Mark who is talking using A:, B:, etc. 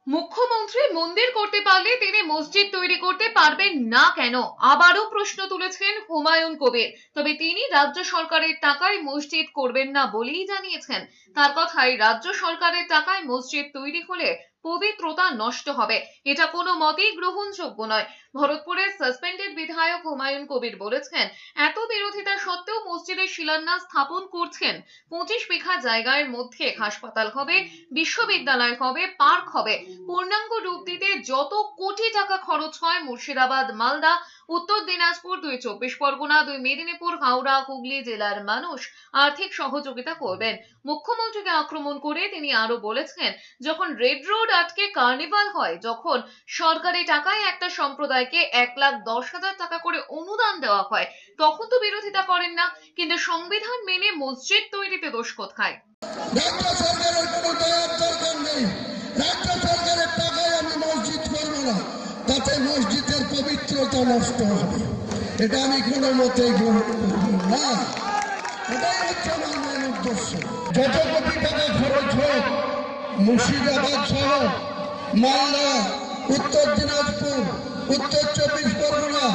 A: মুখ্যমন্ত্রী মন্দির করতে পারলে তিনি মসজিদ তৈরি করতে পারবেন না কেন? আবারও প্রশ্ন তুলেছেন হুমায়ুন কবির। তবে তিনি রাজ্য সরকারের টাকায় মসজিদ করবেন না বলেই জানিয়েছেন। তার কথায়, রাজ্য সরকারের টাকায় মসজিদ তৈরি হলে পবিত্রতা নষ্ট হবে, এটা কোনো মতেই গ্রহণযোগ্য নয়। ভরতপুরের সাসপেন্ডেড বিধায়ক হুমায়ুন কবির বলেছেন, এত বিরোধিতা সত্ত্বেও মসজিদের শিলান্যাস স্থাপন করছেন। 25 বিঘা জায়গার মধ্যে হাসপাতাল হবে, বিশ্ববিদ্যালয় হবে, পার্ক হবে। পূর্ণাঙ্গ রূপ দিতে যত কোটি টাকা খরচ হয়, মুর্শিদাবাদ, মালদা, উত্তর দিনাজপুর, 2 চব্বিশ পরগনা, 2 মেদিনীপুর, হাওড়া, হুগলি জেলার মানুষ আর্থিক সহযোগিতা করবেন। মুখ্যমন্ত্রীকে আক্রমণ করে তিনি আরো বলেছেন, যখন রেড রোড আটকে কার্নিভাল হয়, যখন সরকারি টাকায় একটা সম্প্রদায়কে 1,10,000 টাকা করে অনুদান দেওয়া হয়, তখন তো বিরোধিতা করেন না, কিন্তু সংবিধান মেনে মসজিদ তৈরিতে দোষ কোথায়?
B: রাজ্য সরকারের কোনো দয়ার দরকার নেই। রাজ্য সরকারের টাকায় আমি মসজিদ করবো না, তাতে মসজিদের পবিত্রতা নষ্ট হবে, এটা আমি কোনো মতেই না। এটাই হচ্ছে আমার মেন উদ্দেশ্য। যত কোটি টাকা খরচ হোক, মুর্শিদাবাদ সহ মালদা, উত্তর দিনাজপুর, উত্তর 24 পরগনা,